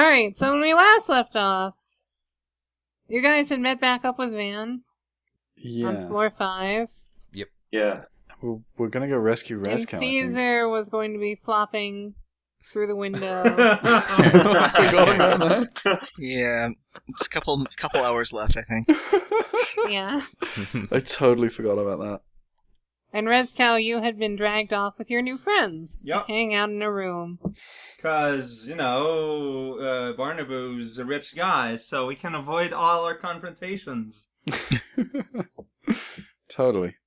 Alright, so when we last left off, you guys had met back up with Van on floor 5. Yep. Yeah. We're gonna go rescue And Rescow. Caesar was going to be flopping through the window. I forgot about that. Yeah, just a couple hours left, I think. Yeah. I totally forgot about that. And Rescow, you had been dragged off with your new friends Yep. to hang out in a room. Because, Barnaboo's a rich guy, so we can avoid all our confrontations. Totally.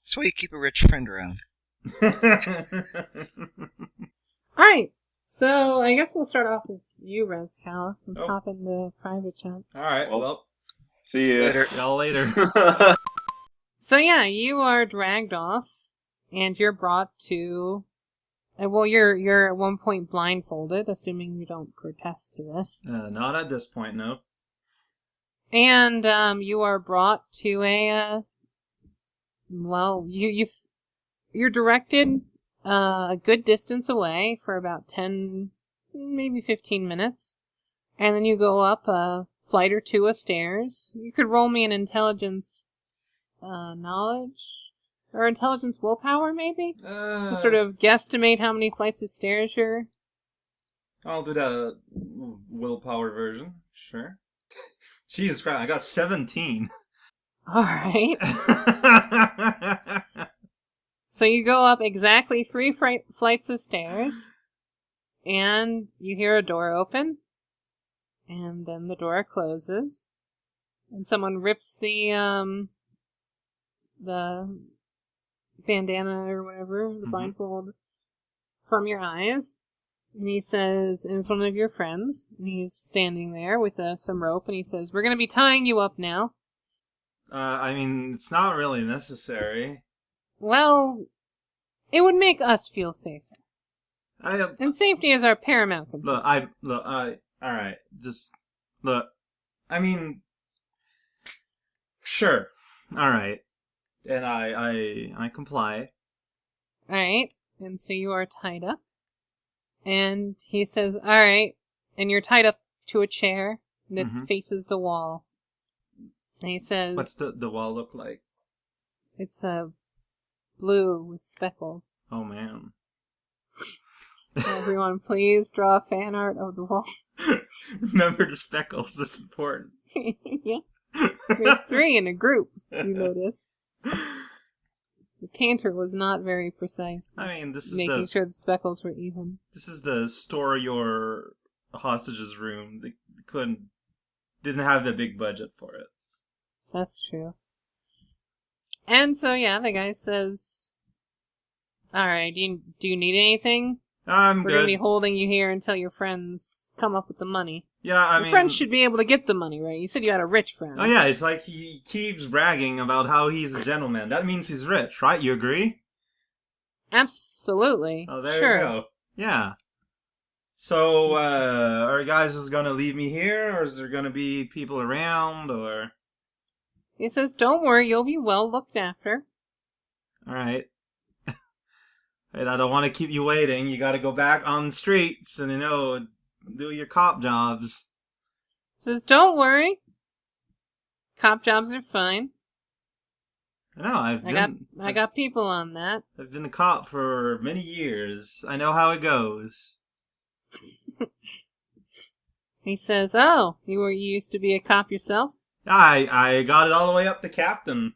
That's why you keep a rich friend around. Alright, so I guess we'll start off with you, Rescow. Let's Oh. hop into private chat. Alright, well, See ya. Later. y'all later. So yeah, you are dragged off, and you're brought to... Well, you're at one point blindfolded, assuming you don't protest to this. Not at this point, no. And you are brought to a... you're directed a good distance away for about 10, maybe 15 minutes. And then you go up a flight or two of stairs. You could roll me an intelligence knowledge? Or intelligence willpower, maybe? To sort of guesstimate how many flights of stairs you're... I'll do the willpower version, sure. Jesus Christ, I got 17. Alright. So you go up exactly 3 flights of stairs, and you hear a door open, and then the door closes, and someone rips the bandana or whatever, the blindfold, from your eyes, and he says, and it's one of your friends, and he's standing there with some rope, and he says, "We're going to be tying you up now." It's not really necessary. Well, it would make us feel safer. And safety is our paramount concern. Alright, just, look, sure, alright, and I comply. Alright, and so you are tied up, and he says, "Alright," and you're tied up to a chair that faces the wall. And he says... What's the wall look like? It's blue with speckles. Oh, man. Everyone, please draw fan art of the wall. Remember the speckles, that's important. Yeah. There's 3 in a group, you notice. The painter was not very precise. This is making sure the speckles were even. This is the store your hostages room. They didn't have a big budget for it. That's true. And so, yeah, the guy says, "Alright, do you need anything? I'm We're good. going to be holding you here until your friends come up with the money." Yeah, Your friends should be able to get the money, right? You said you had a rich friend. Oh, yeah, it's like he keeps bragging about how he's a gentleman. That means he's rich, right? You agree? Absolutely. Oh, there sure. you go. Yeah. So, are you guys just gonna leave me here, or is there gonna be people around, or... He says, "Don't worry, you'll be well looked after." Alright. And I don't want to keep you waiting. You gotta go back on the streets and, do your cop jobs. He says, "Don't worry. Cop jobs are fine. I know, I got people on that." I've been a cop for many years. I know how it goes. He says, "Oh, you used to be a cop yourself?" I got it all the way up to captain.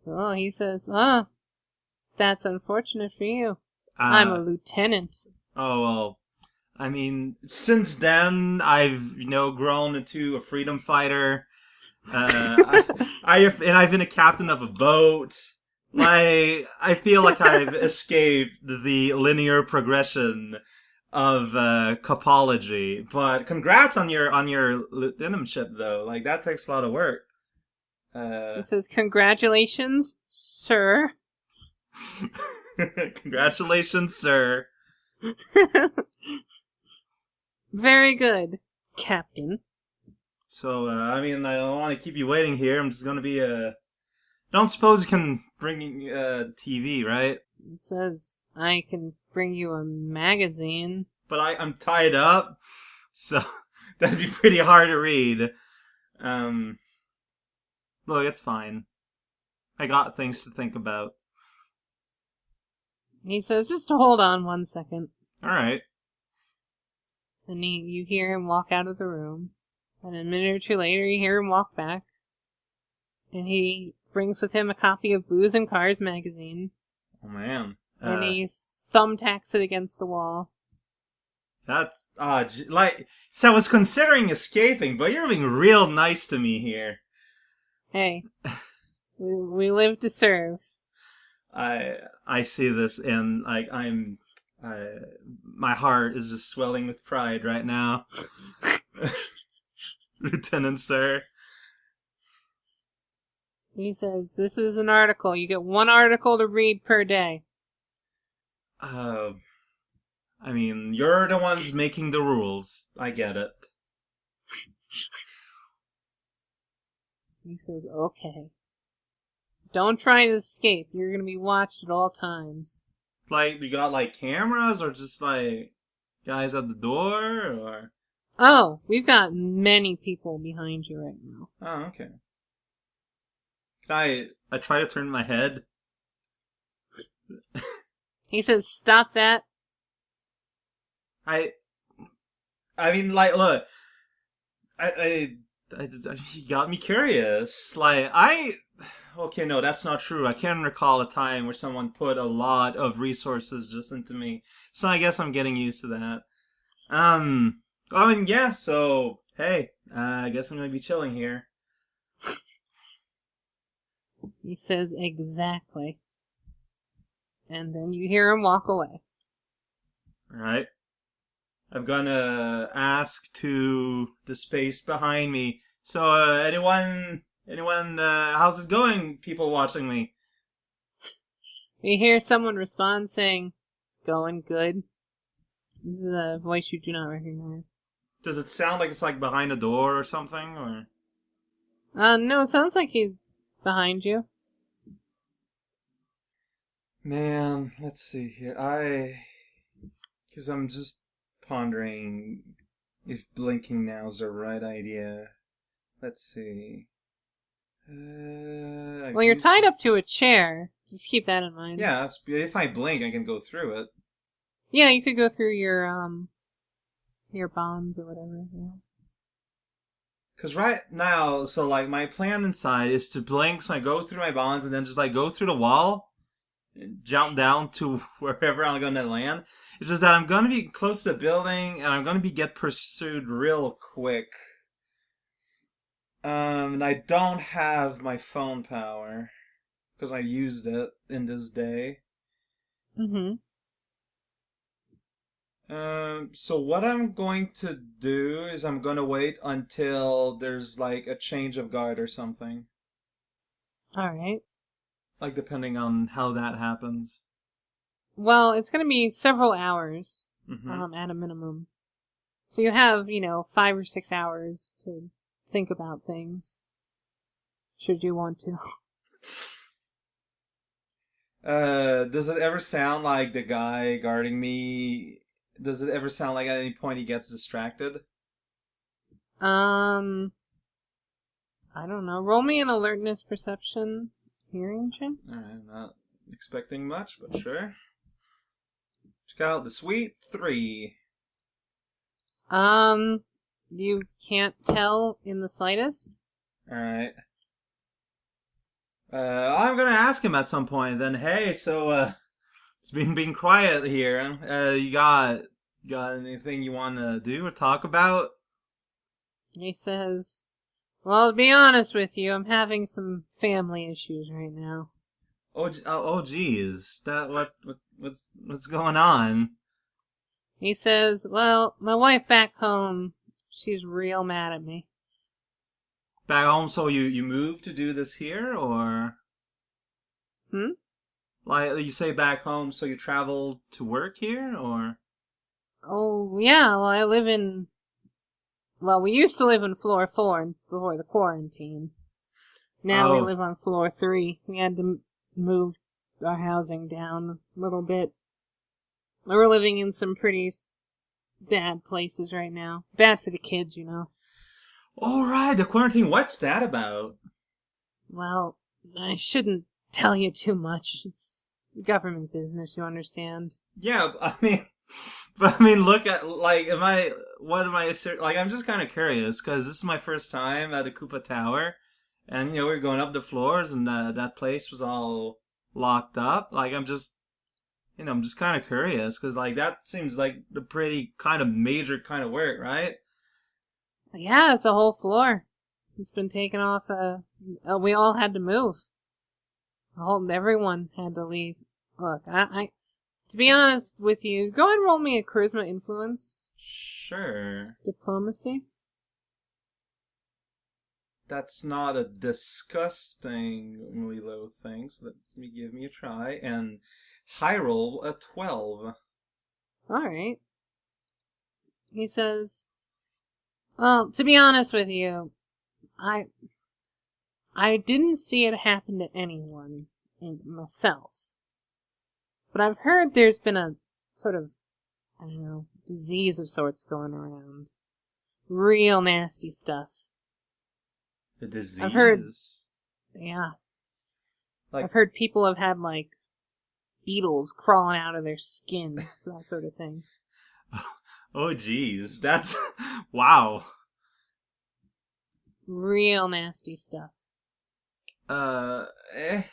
Oh, he says, "That's unfortunate for you. I'm a lieutenant." Oh, well, since then, I've, grown into a freedom fighter. I've been a captain of a boat. I feel like I've escaped the linear progression of copology. But congrats on your lieutenantship, though. That takes a lot of work. He says, "Congratulations, sir." Congratulations, sir. Very good, Captain. So, I don't want to keep you waiting here. I'm just gonna be don't suppose you can bring TV, right? It says, "I can bring you a magazine." but I'm tied up, so that'd be pretty hard to read. Look, it's fine. I got things to think about. He says, just hold on 1 second. All right. And you hear him walk out of the room. And a minute or two later, you hear him walk back. And he brings with him a copy of Booze and Cars magazine. Oh, man. And he thumbtacks it against the wall. That's, so I was considering escaping, but you're being real nice to me here. Hey, we live to serve. I see this, and my heart is just swelling with pride right now. Lieutenant Sir. He says, this is an article. You get 1 article to read per day. I mean, you're the ones making the rules. I get it. He says, okay. Don't try to escape. You're going to be watched at all times. Like, you got, cameras, or just, guys at the door, or... Oh, we've got many people behind you right now. Oh, okay. Can I try to turn my head? He says, stop that. I mean, look, you got me curious. Okay, no, that's not true. I can't recall a time where someone put a lot of resources just into me. So I guess I'm getting used to that. I mean, yeah, so, hey, I guess I'm gonna be chilling here. He says, exactly. And then you hear him walk away. Alright. I'm gonna ask to the space behind me. So, anyone, how's it going, people watching me? You hear someone respond saying, it's going good. This is a voice you do not recognize. Does it sound like it's behind a door or something, or? No, it sounds like he's behind you. Man, let's see here. Because I'm just pondering if blinking now's the right idea. Let's see. Well, you're tied up to a chair. Just keep that in mind. Yeah, if I blink, I can go through it. Yeah, you could go through your bonds or whatever. Yeah. Because right now, so my plan inside is to blink, so I go through my bonds and then just go through the wall, and jump down to wherever I'm gonna land. It's just that I'm gonna be close to the building and I'm gonna get pursued real quick. And I don't have my phone power because I used it in this day. Mm-hmm. So what I'm going to do is I'm gonna wait until there's a change of guard or something. Alright. Depending on how that happens. Well, it's going to be several hours, Mm-hmm. at a minimum. So you have, 5 or 6 hours to think about things. Should you want to. Does it ever sound like the guy guarding me... Does it ever sound like at any point he gets distracted? I don't know. Roll me an alertness, perception, hearing check. Alright, not expecting much, but sure. Check out the sweet 3. You can't tell in the slightest. Alright. I'm gonna ask him at some point then, hey, so, it's been quiet here. You got anything you want to do or talk about? He says, well, to be honest with you, I'm having some family issues right now. Oh, geez. What's going on? He says, well, my wife back home, she's real mad at me. Back home, so you moved to do this here, or? You say back home, so you traveled to work here, or? Oh, yeah, well, we used to live on floor 4 before the quarantine. Now we live on floor 3. We had to move our housing down a little bit. We were living in some pretty bad places right now. Bad for the kids, you know. All right, the quarantine. What's that about? Well, I shouldn't tell you too much. It's government business, you understand. Yeah, I mean, look at like, I'm just kind of curious because this is my first time at the Koopa Tower, and we were going up the floors, and that place was all locked up. Like, I'm just kind of curious because like that seems like the pretty kind of major kind of work, right? Yeah, it's a whole floor. It's been taken off. We all had to move. Everyone had to leave. Look, to be honest with you, go ahead and roll me a charisma influence. Sure. Diplomacy. That's not a disgustingly low thing, so give me a try. And high roll a 12. Alright. He says, well, to be honest with you, I didn't see it happen to anyone myself. But I've heard there's been a sort of, I don't know, disease of sorts going around. Real nasty stuff. A disease? I've heard, yeah. I've heard people have had, like, beetles crawling out of their skin, so that sort of thing. Oh, geez. That's, wow. Real nasty stuff.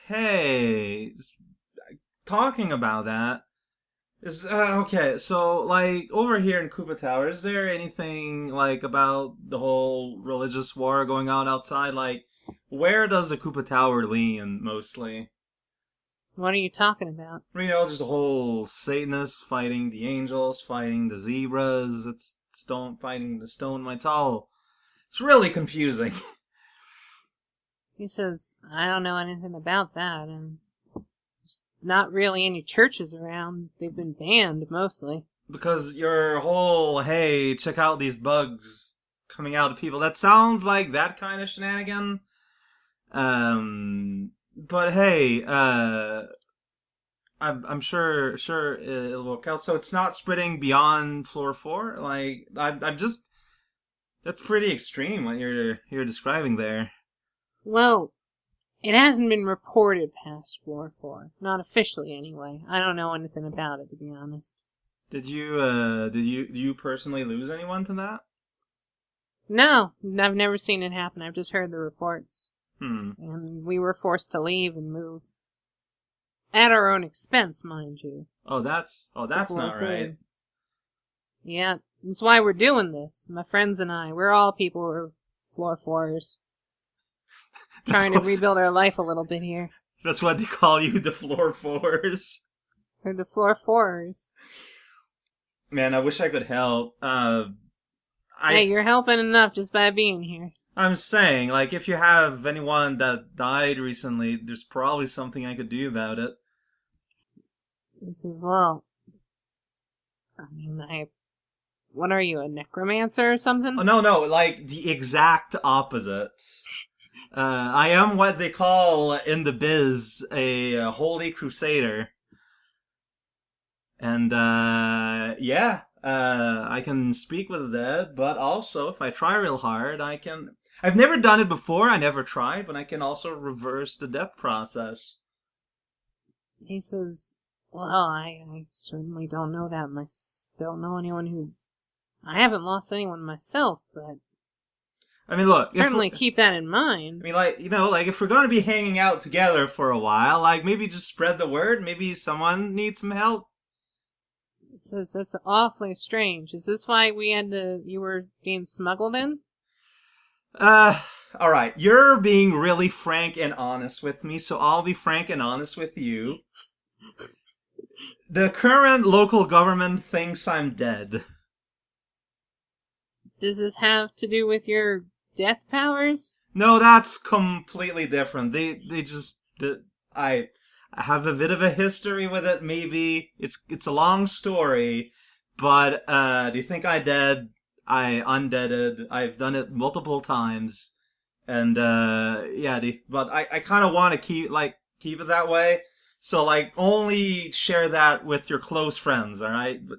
Hey, talking about that, okay, so, like, over here in Koopa Tower, is there anything, like, about the whole religious war going on outside? Like, where does the Koopa Tower lean, mostly? What are you talking about? There's a whole Satanists fighting the angels, fighting the zebras, it's stone fighting the stone mites, it's really confusing. He says, I don't know anything about that, and there's not really any churches around. They've been banned, mostly. Because your whole, hey, check out these bugs coming out of people, that sounds like that kind of shenanigan. But hey, I'm sure it'll work out. So it's not spreading beyond floor 4? Like, I'm just, that's pretty extreme what you're describing there. Well, it hasn't been reported past floor 4. Not officially, anyway. I don't know anything about it, to be honest. Did you personally lose anyone to that? No, I've never seen it happen. I've just heard the reports. And we were forced to leave and move. At our own expense, mind you. Oh, that's not right. Yeah, that's why we're doing this. My friends and I, we're all people who are floor 4ers. Trying to rebuild our life a little bit here. That's what they call you, the floor 4ers. We're the floor 4ers. Man, I wish I could help. Hey, you're helping enough just by being here. I'm saying, like, if you have anyone that died recently, there's probably something I could do about it. He says, well, what are you, a necromancer or something? Oh, no, like, the exact opposite. I am what they call in the biz a holy crusader. And, I can speak with the dead, but also, if I try real hard, I can... I've never done it before, I never tried, but I can also reverse the death process. He says, well, I certainly don't know that. Don't know anyone who... I haven't lost anyone myself, but... I mean, look... Certainly keep that in mind. I mean, like, if we're going to be hanging out together for a while, like, maybe just spread the word, maybe someone needs some help. He says, that's awfully strange. Is this why you were being smuggled in? Alright, you're being really frank and honest with me, so I'll be frank and honest with you. The current local government thinks I'm dead. Does this have to do with your death powers? No, that's completely different. I have a bit of a history with it, maybe. It's a long story, but, do you think I dead? I undeaded. I've done it multiple times. And, but I kind of want to keep it that way. So, like, only share that with your close friends, alright? But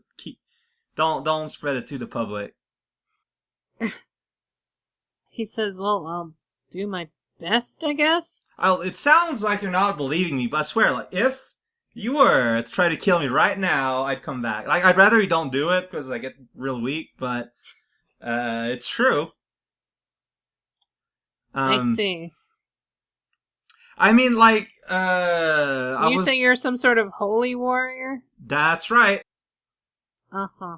Don't spread it to the public. He says, well, I'll do my best, I guess. It sounds like you're not believing me, but I swear, like, if you were to try to kill me right now, I'd come back. Like, I'd rather you don't do it because I get real weak, but it's true. I see. I mean, like, You say you're some sort of holy warrior? That's right. Uh-huh.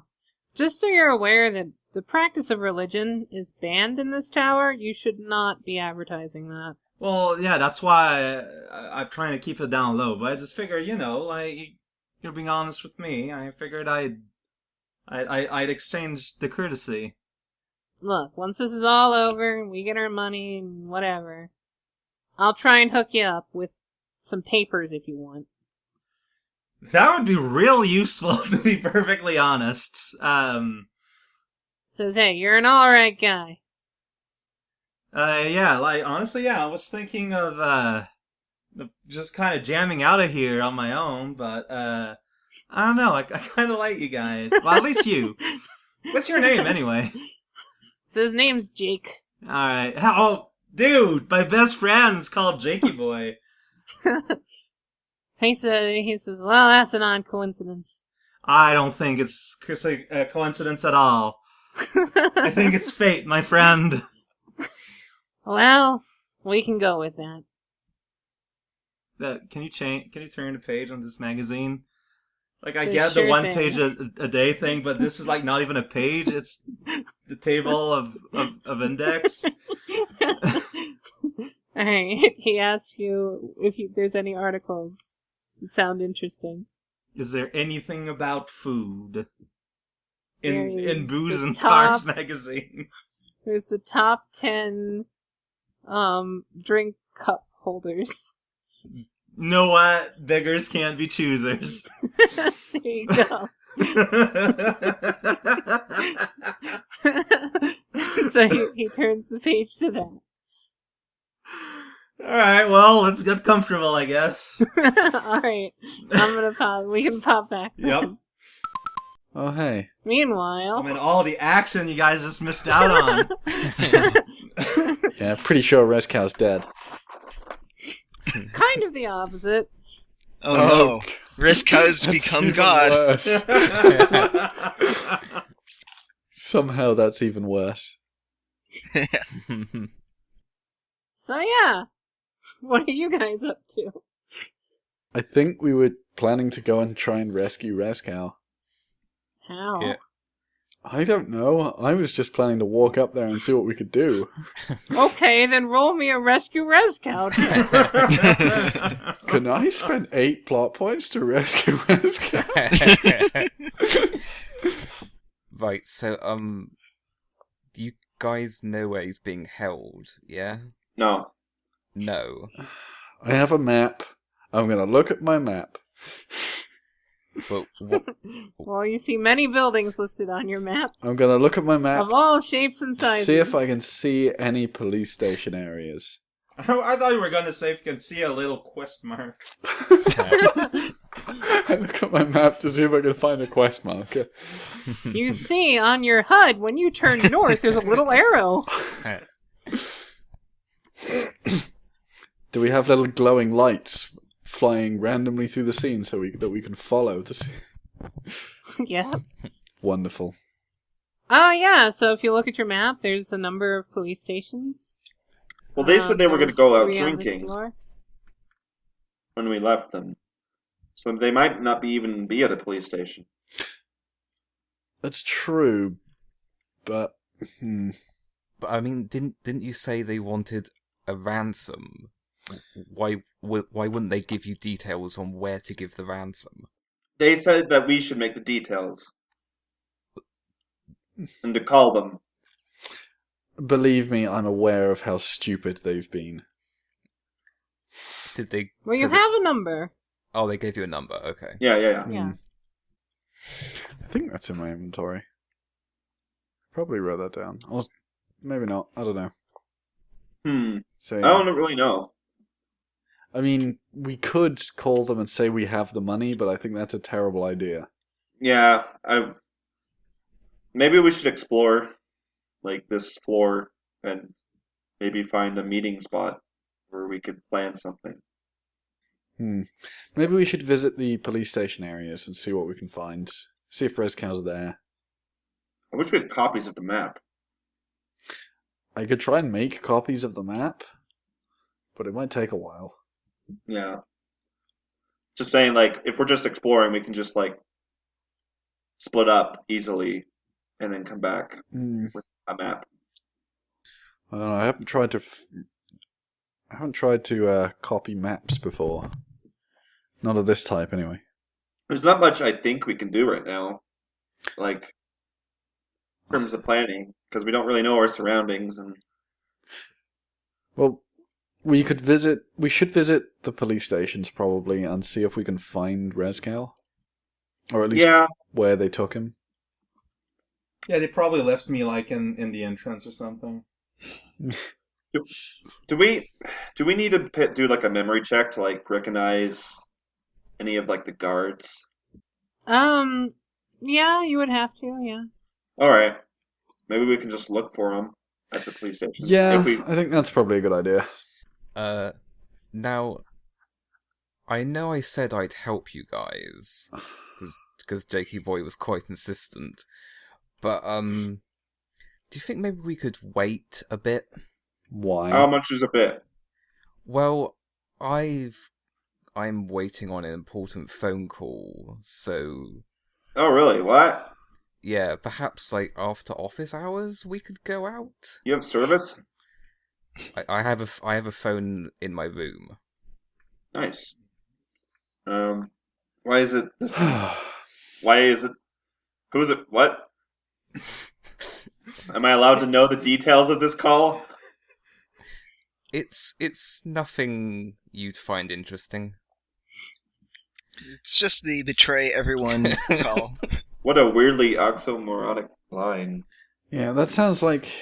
Just so you're aware that the practice of religion is banned in this tower, you should not be advertising that. Well, yeah, that's why I'm trying to keep it down low. But I just figured, like, you're being honest with me. I figured I'd exchange the courtesy. Look, once this is all over, we get our money and whatever, I'll try and hook you up with some papers if you want. That would be real useful, to be perfectly honest. Says, hey, you're an alright guy. Yeah, like, honestly, yeah, I was thinking of just kind of jamming out of here on my own, but, I don't know, I kind of like you guys. Well, at least you. What's your name, anyway? So his name's Jake. Alright. Oh, dude, my best friend's called Jakey Boy. He says, well, that's an odd coincidence. I don't think it's a coincidence at all. I think it's fate, my friend. Well, we can go with that. Can you turn the page on this magazine? Like, I It's a get the sure one thing. page a day thing, but this is like not even a page. It's the table of index. Alright, he asks you if there's any articles that sound interesting. Is there anything about food There in is Booze the and top- Cards magazine? There's the top 10 drink cup holders. You know what? Beggars can't be choosers. There you go. So he turns the page to that. Alright, well, let's get comfortable, I guess. Alright, I'm gonna pop. We can pop back. Yep. Oh, hey. Meanwhile, I mean, all the action you guys just missed out on. Yeah, pretty sure Rescow's dead. kind of the opposite. Oh no. Risk has That's become even God. worse. Somehow that's even worse. So yeah, what are you guys up to? I think we were planning to go and try and rescue Rescow. How? Yeah. I don't know. I was just planning to walk up there and see what we could do. Okay, then roll me a rescue Rescout. Can I spend 8 plot points to rescue Rescow? Right, so, do you guys know where he's being held, yeah? No. No. I have a map. I'm going to look at my map. Well, what, Well, you see many buildings listed on your map I'm going to look at my map, of all shapes and sizes. see if I can see any police station areas. I thought you were going to say if you can see a little quest mark. I look at my map to see if I can find a quest marker. You see on your HUD when you turn north, there's a little arrow. Do we have little glowing lights flying randomly through the scene so that we can follow the scene? Yeah. Wonderful. Oh yeah. So if you look at your map, there's a number of police stations. Well, they said they were going to There's go out 3 on this drinking floor. when we left them. So they might not even be at a police station. That's true, but but I mean, didn't you say they wanted a ransom? Why wouldn't they give you details on where to give the ransom? They said that we should make the details. And to call them. believe me, I'm aware of how stupid they've been. Did they? Well, so you have a number. Oh, they gave you a number. Okay. Yeah. Yeah. I think that's in my inventory. Probably wrote that down. Or maybe not. I don't know. So I yeah. don't really know. I mean, we could call them and say we have the money, but I think that's a terrible idea. Yeah, maybe we should explore like this floor and maybe find a meeting spot where we could plan something. Maybe we should visit the police station areas and see what we can find. See if res cows are there. I wish we had copies of the map. I could try and make copies of the map, but it might take a while. Yeah. Just saying, like, if we're just exploring, we can just, like, split up easily and then come back with a map. I don't know, I haven't tried to copy maps before. Not of this type, anyway. There's not much I think we can do right now, like, in terms of planning, because we don't really know our surroundings. And Well, we should visit the police stations probably and see if we can find Rezcal. Or at least where they took him. Yeah, they probably left me like in the entrance or something. do we need to do like a memory check to like recognize any of like the guards? Yeah, you would have to, yeah. All right. Maybe we can just look for them at the police station. Yeah, I think that's probably a good idea. Now, I know I said I'd help you guys, because Jakey Boy was quite insistent, but, do you think maybe we could wait a bit? Why? How much is a bit? Well, I'm waiting on an important phone call, so... Oh, really? What? Yeah, perhaps, like, after office hours we could go out? You have service? I have a phone in my room. Nice. Why is it this? Why is it? Who is it? What? Am I allowed to know the details of this call? It's nothing you'd find interesting. It's just the betray everyone call. What a weirdly oxymoronic line. Yeah, that sounds like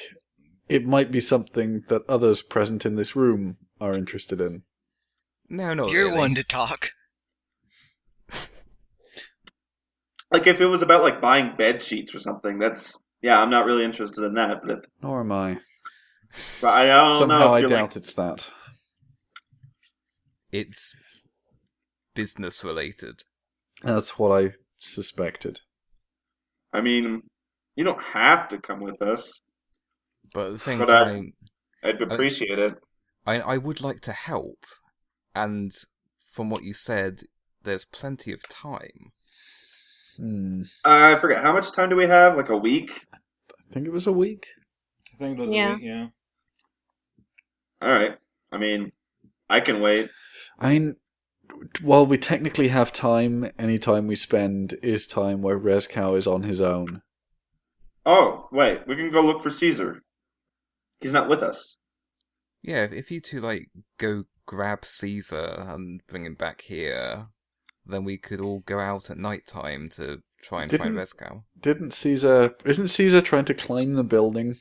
it might be something that others present in this room are interested in. No, not You're really. one to talk. Like if it was about like buying bed sheets or something, I'm not really interested in that. Nor am I. But I don't know. Somehow I if doubt it's that. It's business related. That's what I suspected. I mean, you don't have to come with us. But at the same But time, I'd appreciate it. I would like to help. And from what you said, there's plenty of time. I forget, how much time do we have? Like a week? I think it was a week. I think it was Yeah. a week, yeah. Alright. I mean, I can wait. I mean, while we technically have time, any time we spend is time where Rezcal is on his own. Oh, wait, we can go look for Caesar. He's not with us. Yeah, if you two, like, go grab Caesar and bring him back here, then we could all go out at night time to try and find Rezcal. Isn't Caesar trying to climb the building?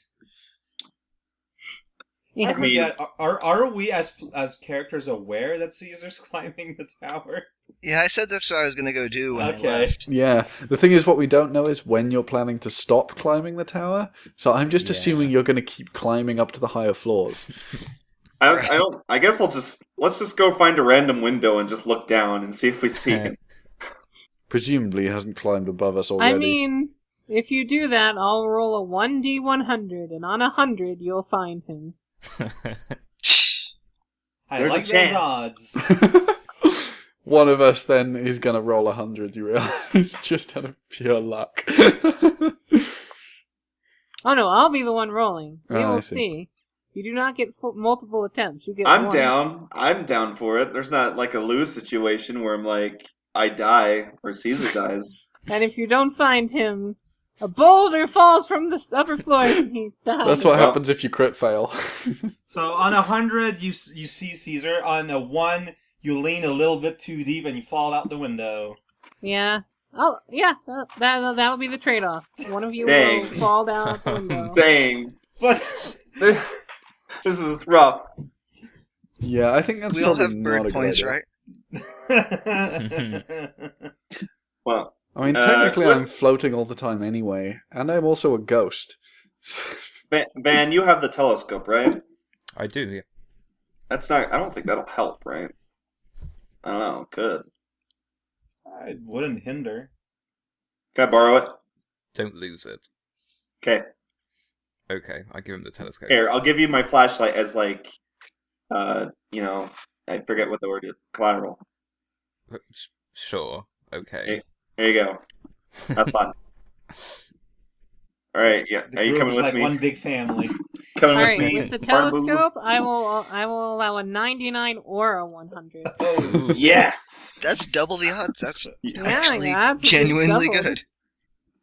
Yeah. I forget, are we as characters aware that Caesar's climbing the tower? Yeah, I said that's what I was going to go do when I Okay. left. Yeah, the thing is, what we don't know is when you're planning to stop climbing the tower. So I'm just assuming you're going to keep climbing up to the higher floors. I guess let's just go find a random window and just look down and see if we see him. Presumably, he hasn't climbed above us already. I mean, if you do that, I'll roll a 1d100, and on 100, you'll find him. I There's a like those chance. odds. One of us then is going to roll 100. You realize, just out of pure luck. Oh no, I'll be the one rolling. We Oh, I will see. see. You do not get multiple attempts. You get I'm one. down. I'm down for it. There's not like a lose situation where I'm like, I die or Caesar dies. And if you don't find him, a boulder falls from the upper floors and he dies. That's what happens if you crit fail. So on 100, you see Caesar. On a 1, you lean a little bit too deep and you fall out the window. Yeah. Oh, yeah. That'll be the trade-off. One of you Dang. will fall down out the window. Dang. But This is rough. Yeah, I think that's We all probably have not a bird good points, idea. right? Well, I mean, technically, who I'm is- floating all the time anyway, and I'm also a ghost. Van, you have the telescope, right? I do, yeah. That's not. I don't think that'll help, right? I don't know. Could. I wouldn't hinder. Can I borrow it? Don't lose it. Okay. Okay, I give him the telescope. Here, I'll give you my flashlight as like, you know, I forget what the word is. Collateral. Sure, okay. There you go. Have fun. All right, yeah. The Are you group coming is with like me? one big family. Coming All with right, me? with the Barn Boo? telescope, I will allow a 99 or a 100. Oh, Yes. That's double the odds. That's Yeah, actually that's just genuinely double. good.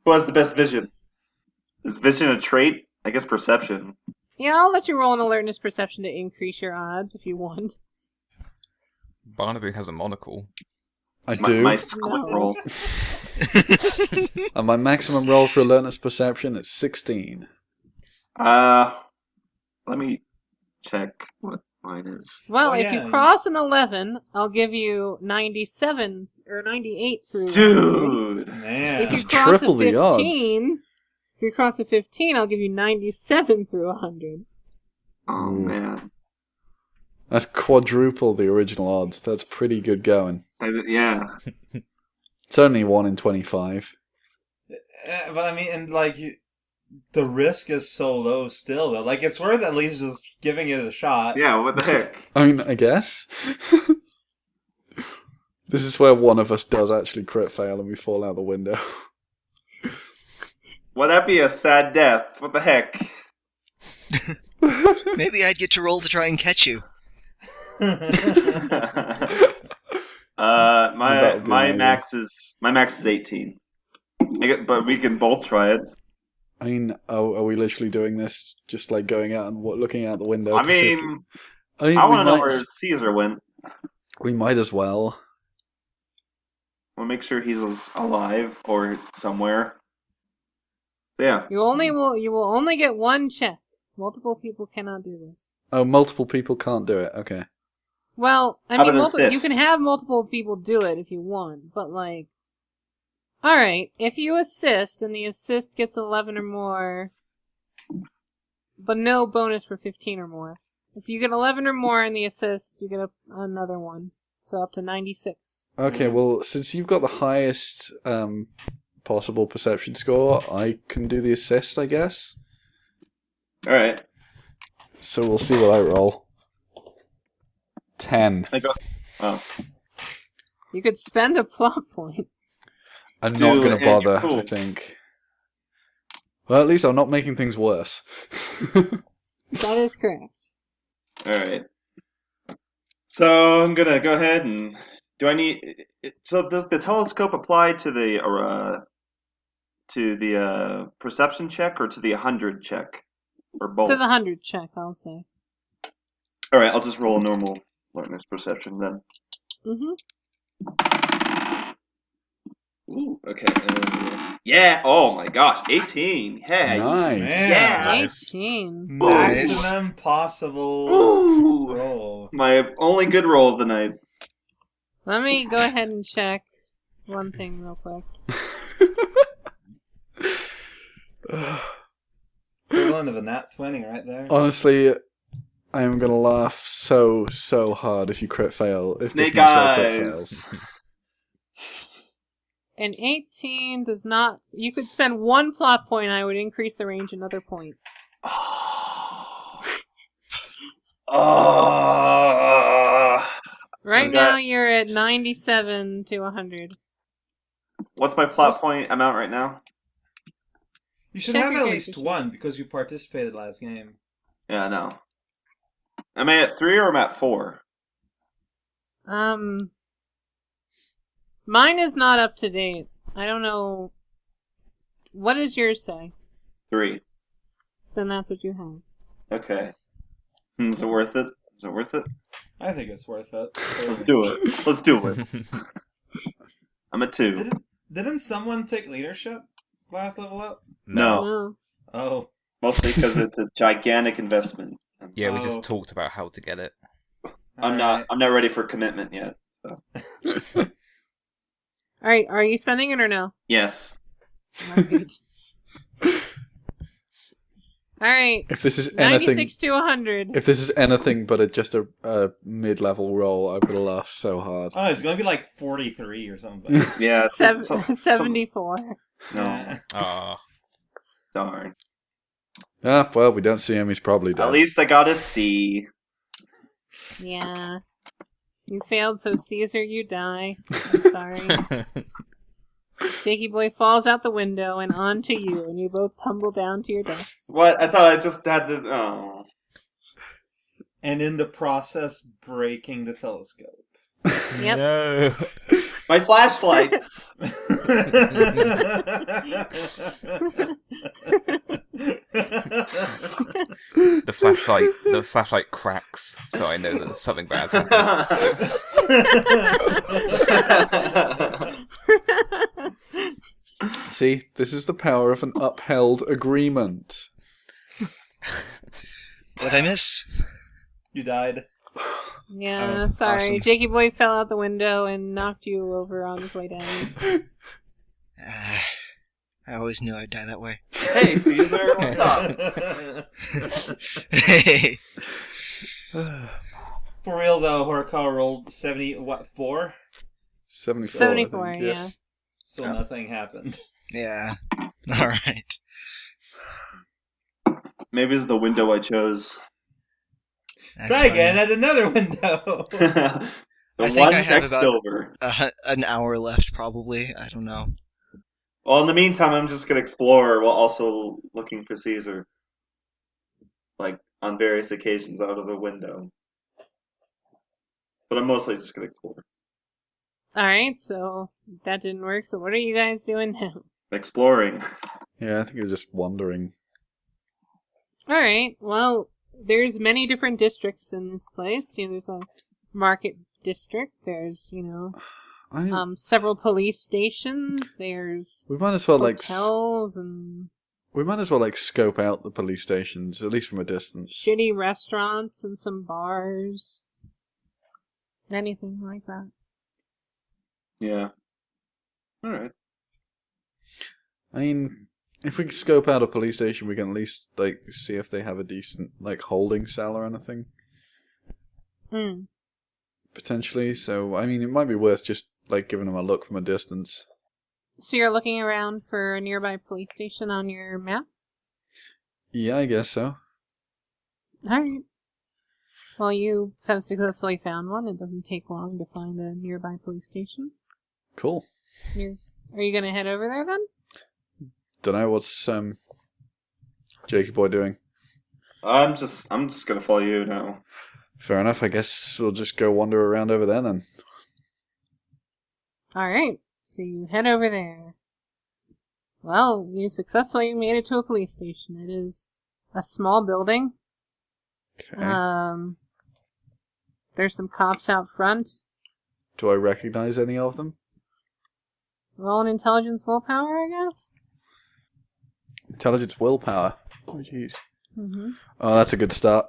Who has the best vision? Is vision a trait? I guess perception. Yeah, I'll let you roll an alertness perception to increase your odds if you want. Barnaby has a monocle. I do. My squid No. roll. And my maximum roll for alertness perception is 16. Let me check what mine is. Well, Oh, if yeah, you cross an 11, I'll give you 97 or 98 through. 100. Dude. man. If you That's cross a triple the odds. 15, if you cross a 15, I'll give you 97 through 100. Oh Ooh. man. That's quadruple the original odds. That's pretty good going. Yeah. It's only 1 in 25. But I mean, and like, the risk is so low still, though. Like, it's worth at least just giving it a shot. Yeah. What the heck? I mean, I guess. This is where one of us does actually crit fail and we fall out the window. Would that be a sad death? What the heck? Maybe I'd get to roll to try and catch you. That My would be my amazing. max is 18. But we can both try it. I mean, are we literally doing this just like going out and looking out the window? I to see if- mean, I mean, I we want to know might where as- Caesar went. We might as well. We'll make sure he's alive or somewhere. Yeah. You will only get one check. Multiple people cannot do this. Oh, multiple people can't do it. Okay. Well, I Have mean, an you assist. can have multiple people do it if you want, but like, all right, if you assist and the assist gets 11 or more, but no bonus for 15 or more. If you get 11 or more in the assist, you get another one, so up to 96. Okay, well, since you've got the highest possible perception score, I can do the assist, I guess. All right. So we'll see what I roll. 10. I go. Oh. You could spend a plot point. I'm not Dude, going to bother, cool. I think. Well, at least I'm not making things worse. That is correct. All right. So I'm gonna go ahead and do I need? So does the telescope apply to the perception check or to the 100 check or both? To the 100 check, I'll say. All right, I'll just roll a normal alertness perception then. Mm-hmm. Ooh, okay. Yeah. Oh my gosh, 18. Hey. Nice. Man. Yeah. Nice. 18. Maximum possible Ooh. roll. My only good roll of the night. Let me go ahead and check one thing real quick. Equivalent of a nat 20 right there. Honestly, I am going to laugh so hard if you crit fail. If Snake this monster crit eyes. fails. An 18 does not... You could spend one plot point, I would increase the range another point. Right now, you're at 97 to 100. What's my plot point amount right now? You should Check have your at character least sheet. one because you participated last game. Yeah, I know. Am I at 3 or am I at 4? Mine is not up to date. I don't know. What does yours say? 3. Then that's what you have. Okay. Is it worth it? Is it worth it? I think it's worth it. Let's do it. Let's do it. I'm at 2. Didn't someone take leadership last level up? No. No. Oh. Mostly because it's a gigantic investment. Yeah, we Oh. just talked about how to get it. I'm not ready for commitment yet. So. Alright, are you spending it or no? Yes. Alright. Alright. If this is anything, 96 to 100. if this is anything but just a mid-level roll, I'm gonna laugh so hard. Oh, it's gonna be like 43 or something. Yeah. 74. No. Ah. Darn. Ah, well, we don't see him. He's probably dead. At least I got a C. Yeah. You failed, so Caesar, you die. I'm sorry. Jakey boy falls out the window and onto you, and you both tumble down to your deaths. What? I thought I just had to. Oh. And in the process, breaking the telescope. Yep. No. My flashlight. The flashlight cracks, so I know that something bad's happened. See, this is the power of an upheld agreement. What'd I miss? You died. Yeah, Oh, sorry. awesome. Jakey boy fell out the window and knocked you over on his way down. I always knew I'd die that way. Hey, Caesar, what's up? Hey. For real though, Horikawa rolled 4? 74. 74, I think, yeah. So nothing happened. Yeah. Alright. Maybe it's the window I chose. That's Try fine. again at another window. The I think one I have next about- over. An hour left, probably. I don't know. Well, in the meantime, I'm just gonna explore while also looking for Caesar. Like, on various occasions out of the window. But I'm mostly just gonna explore. Alright, so that didn't work, so what are you guys doing now? Exploring. Yeah, I think you're just wandering. Alright, well, there's many different districts in this place. You know, there's a market district, there's, several police stations, there's We might as well hotels and we might as well scope out the police stations, at least from a distance. shitty restaurants and some bars. Anything like that. Yeah. Alright. I mean, if we can scope out a police station, we can at least see if they have a decent holding cell or anything. Potentially. So I mean, it might be worth just giving them a look from a distance. So you're looking around for a nearby police station on your map? Yeah, I guess so. Alright. Well, you have successfully found one. It doesn't take long to find a nearby police station. Cool. Are you gonna head over there then? Don't know what's Jakey boy doing. I'm just gonna follow you now. Fair enough. I guess we'll just go wander around over there then. Alright, so you head over there. Well, you successfully made it to a police station. It is a small building. Okay. There's some cops out front. Do I recognize any of them? Roll an intelligence willpower, I guess? Intelligence willpower. Oh, jeez. Mm-hmm. Oh, that's a good start.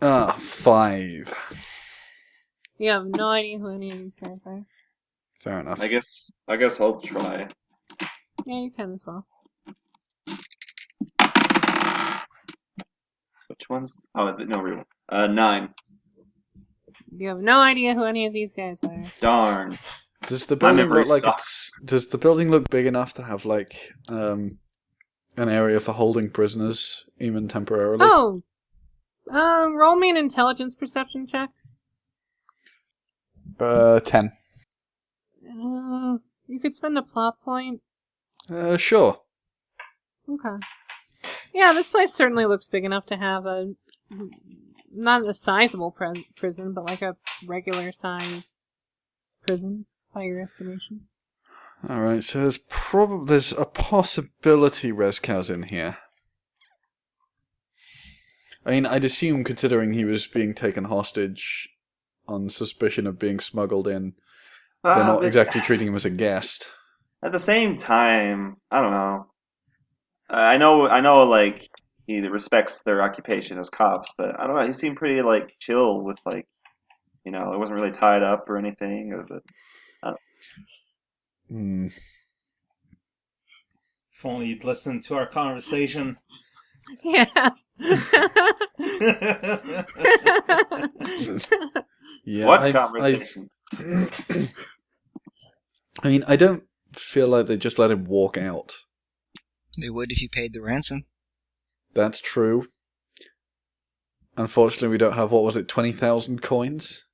5. You have no idea who any of these guys are. Fair enough. I guess I'll try. Yeah, you can as well. Which ones? Oh, no, real. 9. You have no idea who any of these guys are. Darn. Does the My building memory look like sucks. Does the building look big enough to have an area for holding prisoners, even temporarily? Oh! Roll me an intelligence perception check. 10. You could spend a plot point. Sure. Okay. Yeah, this place certainly looks big enough to have not a sizable prison, but a regular sized prison, by your estimation. Alright, so there's a possibility Rezkow's in here. I mean, I'd assume, considering he was being taken hostage on suspicion of being smuggled in, they're not But exactly treating him as a guest. At the same time, I don't know. I know, he respects their occupation as cops, but I don't know. He seemed pretty chill with it wasn't really tied up or anything. Hmm. If only you'd listened to our conversation. Yeah. Yeah, What conversation? I mean, I don't feel like they just let him walk out. They would if you paid the ransom. That's true. Unfortunately, we don't have, 20,000 coins?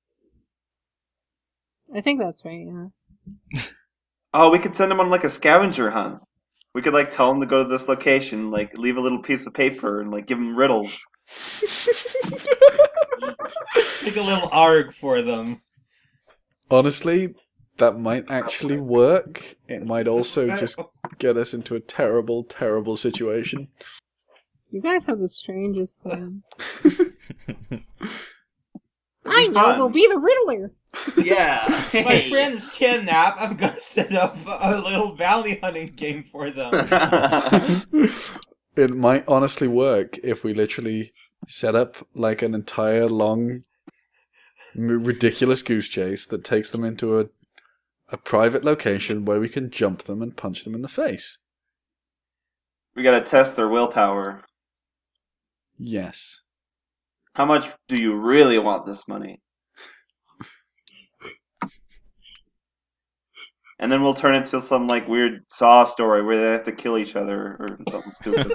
I think that's right, yeah. Oh, we could send him on like a scavenger hunt. We could like tell him to go to this location, like leave a little piece of paper and like give him riddles. Make a little arg for them. Honestly, that might actually work. It might also just get us into a terrible, terrible situation. You guys have the strangest plans. It'd I be know, fun. we'll be the Riddler. Yeah. My friend's kidnapped. I'm gonna set up a little bounty hunting game for them. It might honestly work if we literally set up like an entire long, ridiculous goose chase that takes them into a private location where we can jump them and punch them in the face. We gotta test their willpower. Yes. How much do you really want this money? And then we'll turn it to some like weird Saw story where they have to kill each other or something stupid.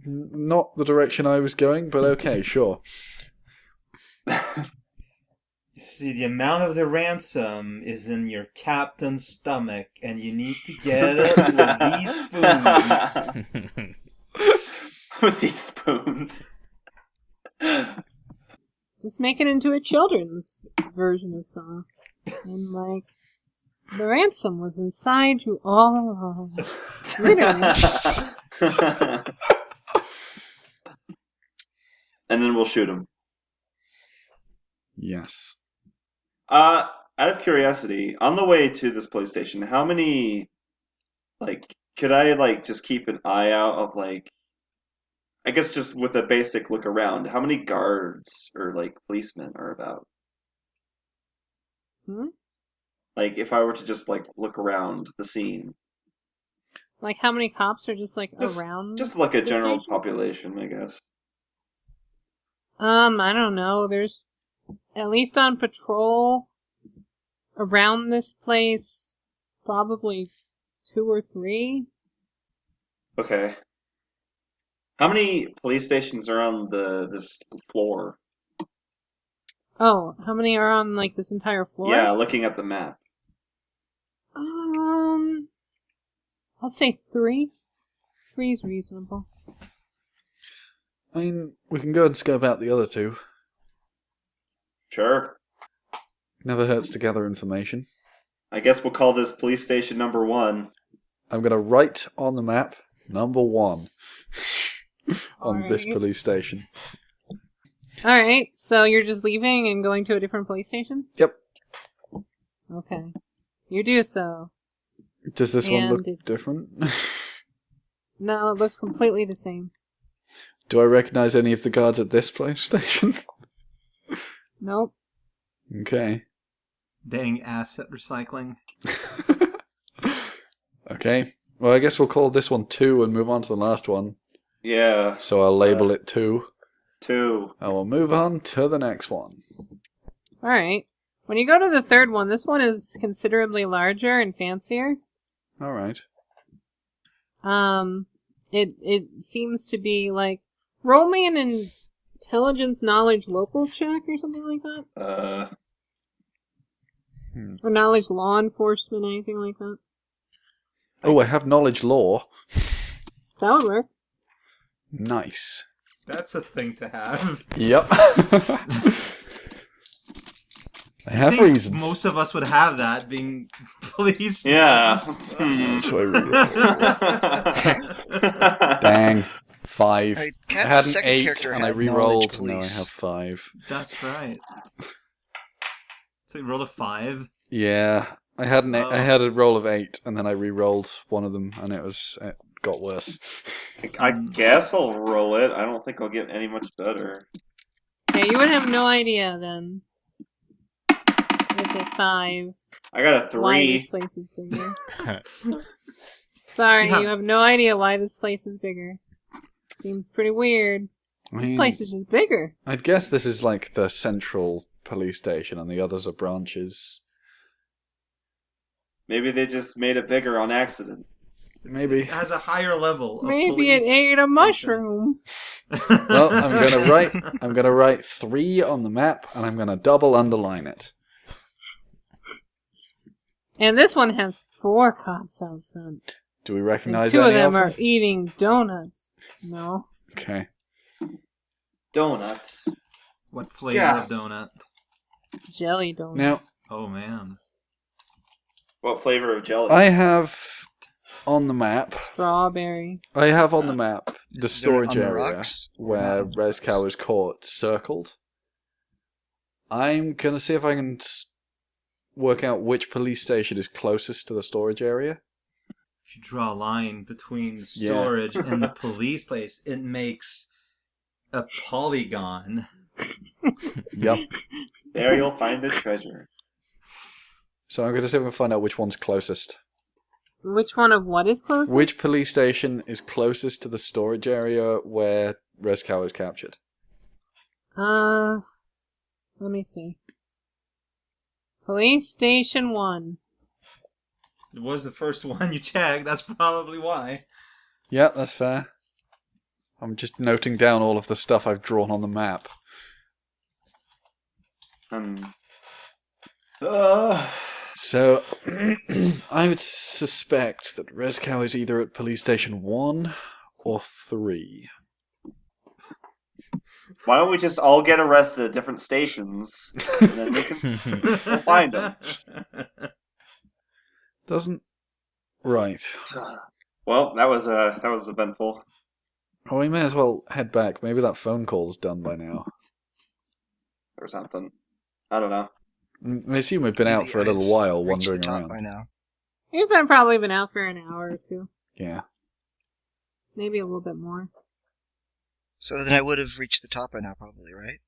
Not the direction I was going, but okay, sure. You see, the amount of the ransom is in your captain's stomach, and you need to get it with these spoons. With these spoons. Just make it into a children's version of Saw. And like, the ransom was inside you all along. Literally. And then we'll shoot him. Yes. Out of curiosity, on the way to this police station, how many, like, could I, like, just keep an eye out of, like, I guess just with a basic look around, how many guards or, like, policemen are about? Hmm? Like, if I were to just, like, look around the scene. Like, how many cops are just, like, Just- around? Just like a the general station? population, I guess. I don't know. There's at least on patrol around this place, probably 2 or 3. Okay. How many police stations are on this floor? Oh, how many are on, like, this entire floor? Yeah, looking at the map. I'll say 3. 3 is reasonable. I mean, we can go and scope out the other two. Sure. Never hurts to gather information. I guess we'll call this police station number 1. I'm going to write on the map, number 1, on this Alright. police station. Alright, so you're just leaving and going to a different police station? Yep. Okay. You do so. Does this one And look it's- different? No, it looks completely the same. Do I recognize any of the guards at this police station? Nope. Okay. Dang asset recycling. Okay. Well, I guess we'll call this one 2 and move on to the last one. Yeah, So I'll label it 2. 2. I will move on to the next one. Alright. When you go to the third one, this one is considerably larger and fancier. Alright. It seems to be like, roll me an intelligence knowledge local check or something like that. Or knowledge law enforcement, anything like that. Oh, I have knowledge law. That would work. Nice. That's a thing to have. Yep. I have think reasons. Most of us would have that, being police. Yeah. So I read. Dang. 5. I Cat's had an second 8 character and I had re-rolled, knowledge and now I have police. 5. That's right. So you rolled a 5. Yeah. I had an Oh. I had a roll of 8 and then I re-rolled one of them and it got worse. I guess I'll roll it. I don't think I'll get any much better. Yeah, you would have no idea then. With a 5. I got a Why 3. this place is bigger. Sorry, you have no idea why this place is bigger. Seems pretty weird. I This mean, place is just bigger. I'd guess this is like the central police station and the others are branches. Maybe they just made it bigger on accident. Maybe. It has a higher level of Maybe it police ate a station. mushroom. Well, I'm gonna write 3 on the map and I'm gonna double underline it. And this one has 4 cops out front. Do we And recognize 2 any of them of are eating donuts. No. Okay. Donuts. What flavor Yes. of donut? Jelly donuts. Now, Oh man. What flavor of jelly? I have on the map. Strawberry. I have on the map Is the the donut storage on the area rocks? where No. Rezkow is caught circled. I'm gonna see if I can work out which police station is closest to the storage area. If you draw a line between the Yeah. storage and the police place, it makes a polygon. Yep. There you'll find the treasure. So I'm gonna see if I can find out which one's closest. Which one of what is closest? Which police station is closest to the storage area where Rezkow is captured? Let me see. Police Station 1. It was the first one you checked, that's probably why. Yeah, that's fair. I'm just noting down all of the stuff I've drawn on the map. So, I would suspect that Rezkow is either at police station 1 or 3. Why don't we just all get arrested at different stations, and then we can we'll find them. Doesn't... Right. Well, that was eventful. Oh, we may as well head back. Maybe that phone call's done by now. Or something. I don't know. I assume we've been out for a little while, Reached the wandering top around. by now. You've probably been out for an hour or 2. Yeah. Maybe a little bit more. So then I would have reached the top by now, probably, right?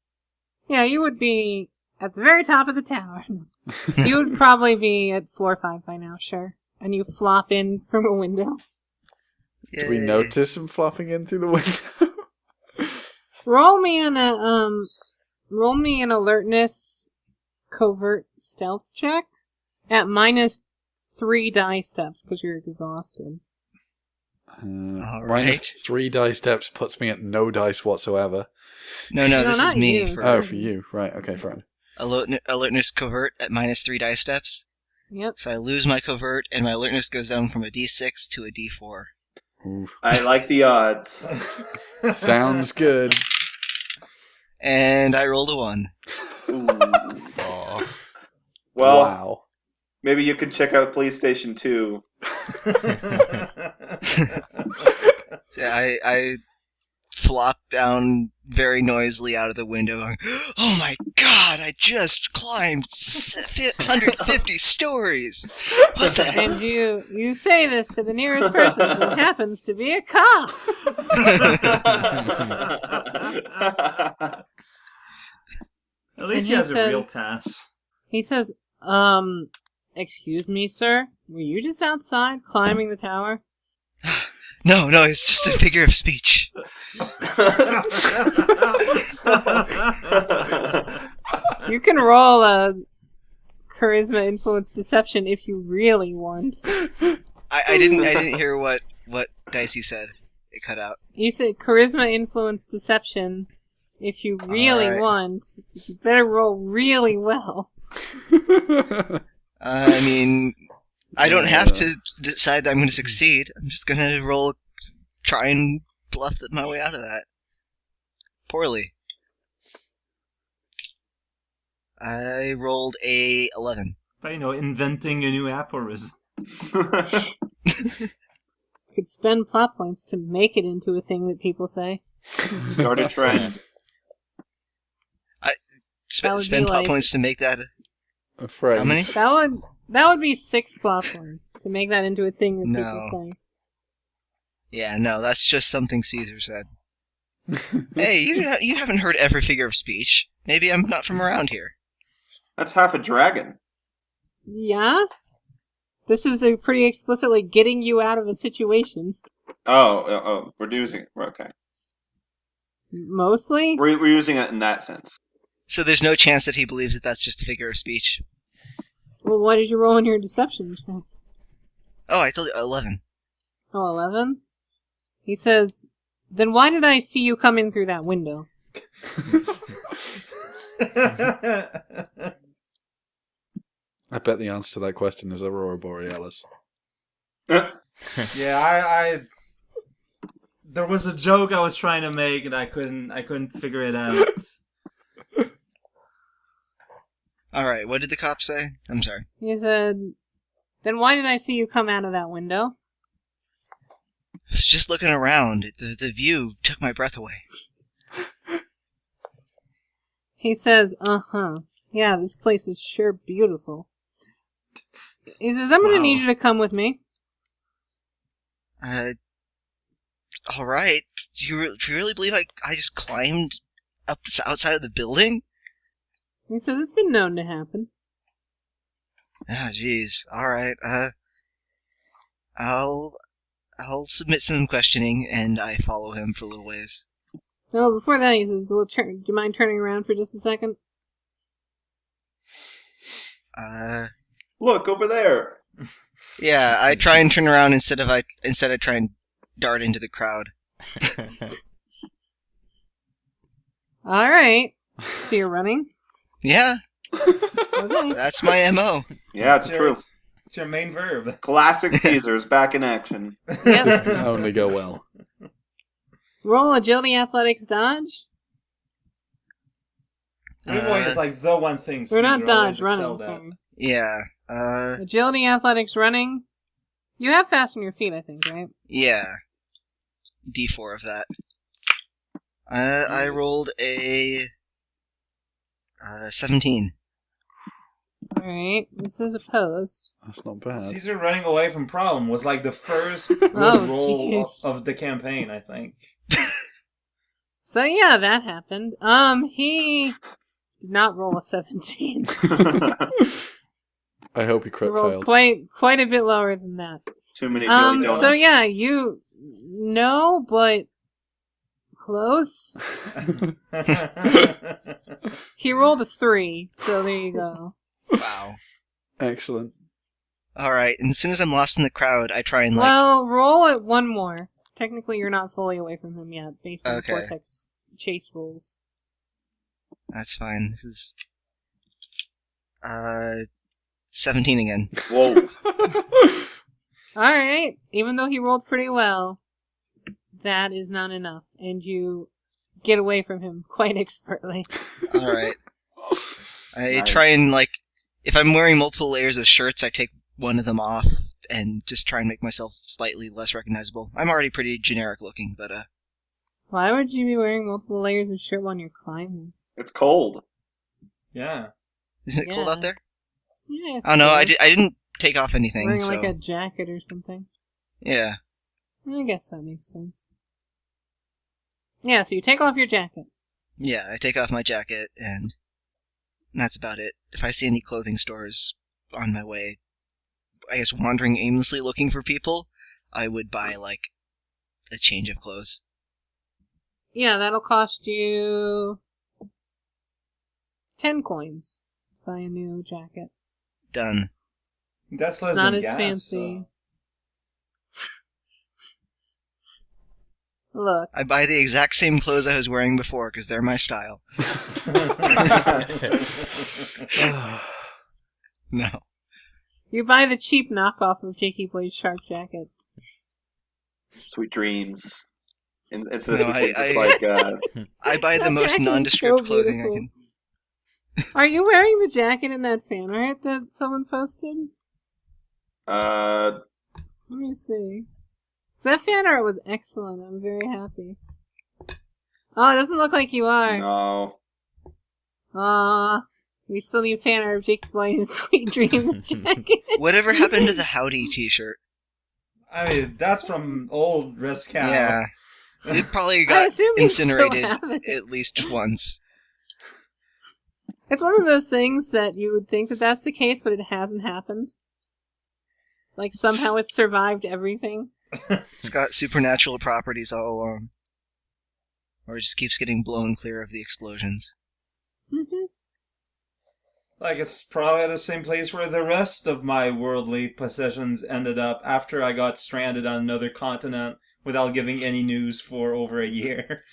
Yeah, you would be at the very top of the tower. You would probably be at floor 5 by now, sure. And you flop in from a window. Do we Yay. notice him flopping in through the window? Roll me an alertness covert stealth check at -3 die steps because you're exhausted. Minus 3 dice steps puts me at no dice whatsoever. No, No, this is not me. you. For Oh, for you. Right, okay, fine. alertness covert at -3 die steps. Yep. So I lose my covert, and my alertness goes down from a D6 to a D4. Ooh. I like the odds. Sounds good. And I rolled a 1. Ooh. Aw. Well, Wow. maybe you could check out Police Station 2. So I flop down very noisily out of the window. Going, oh my god! I just climbed 150 stories. What the hell? And you say this to the nearest person who happens to be a cop. At least And he he has a real says- task. He says, excuse me, sir? Were you just outside climbing the tower? No, it's just a figure of speech. You can roll a charisma influence deception if you really want. I didn't hear what Dicey said. It cut out. You said charisma influence deception if you really Alright. want. You better roll really well. I mean, I don't have to decide that I'm going to succeed. I'm just going to try and bluff my way out of that. Poorly. I rolled a 11. But, inventing a new aphorism. You could spend plot points to make it into a thing that people say. Start a trend. That would Spend be plot like- points to make that. A phrase. How many? That would be 6 plot points to make that into a thing that No. people say. Yeah, no, that's just something Caesar said. Hey, you haven't heard every figure of speech. Maybe I'm not from around here. That's half a dragon. Yeah? This is pretty explicitly getting you out of a situation. Oh, we're using it. Okay. Mostly? We're using it in that sense. So there's no chance that he believes that that's just a figure of speech. Well, why did you roll in your deception check? Oh, I told you 11. Oh, 11? He says, then why did I see you come in through that window? I bet the answer to that question is Aurora Borealis. Yeah, I there was a joke I was trying to make and I couldn't figure it out. Alright, what did the cop say? I'm sorry. He said, then why did I see you come out of that window? I was just looking around. The view took my breath away. He says, uh-huh. Yeah, this place is sure beautiful. He says, I'm gonna need you to come with me. Alright. Do you really believe I just climbed up the outside of the building? He says, it's been known to happen. Ah, jeez. Alright, I'll submit some questioning, and I follow him for a little ways. No, before that, he says, well, do you mind turning around for just a second? Look, over there! Yeah, I try and turn around instead I try and dart into the crowd. Alright. So you're running? Yeah, Okay. that's my MO. Yeah, it's true. It's your main verb. Classic Caesar's back in action. Yep. Can only go well. Roll agility, athletics, dodge. Running is like the one thing. We're not Caesar always dodge, running. excelled at. Sorry. Yeah, Agility, athletics, running. You have fast on your feet, I think, right? yeah. D4 of that. I rolled a 17. Alright, this is opposed. That's not bad. Caesar running away from problem was like the first good Oh, roll jeez. of the campaign, I think. So yeah, that happened. He did not roll a 17. I hope he He crit rolled failed. quite a bit lower than that. Too many Joey donuts. So yeah, you know, but close. He rolled a 3, so there you go. Wow. Excellent. Alright, and as soon as I'm lost in the crowd, I try and Well, roll it one more. Technically, you're not fully away from him yet, based on Okay. the Cortex chase rules. That's fine. This is 17 again. Whoa. Alright, even though he rolled pretty well, that is not enough, and you get away from him quite expertly. Alright. I Nice. try and, if I'm wearing multiple layers of shirts, I take one of them off and just try and make myself slightly less recognizable. I'm already pretty generic looking, but, Why would you be wearing multiple layers of shirt when you're climbing? It's cold. Yeah. isn't it cold out there? Yes. Oh no, I didn't take off anything, Wearing so... like a jacket or something. Yeah. I guess that makes sense. Yeah, so you take off your jacket. Yeah, I take off my jacket, and that's about it. If I see any clothing stores on my way, I guess wandering aimlessly looking for people, I would buy, a change of clothes. Yeah, that'll cost you 10 coins to buy a new jacket. Done. That's less It's not than as gas, fancy. Look, I buy the exact same clothes I was wearing before, because they're my style. No. you buy the cheap knockoff of Jakey Boy's shark jacket. Sweet dreams. It's No, like I buy the That most jacket is nondescript so clothing I beautiful. can... Are you wearing the jacket in that fan art that someone posted? uh Let me see. That fan art was excellent. I'm very happy. Oh, it doesn't look like you are. no. We still need fan art of Jakey Boy in his Sweet Dreams jacket. Whatever happened to the Howdy t-shirt? I mean, that's from old Risk Cow. Yeah. It probably I got assume you still incinerated have it. at least once. It's one of those things that you would think that that's the case, but it hasn't happened. Like somehow it survived everything. It's got supernatural properties all along. Or it just keeps getting blown clear of the explosions. Mm-hmm. Like, it's probably the same place where the rest of my worldly possessions ended up after I got stranded on another continent without giving any news for over a year.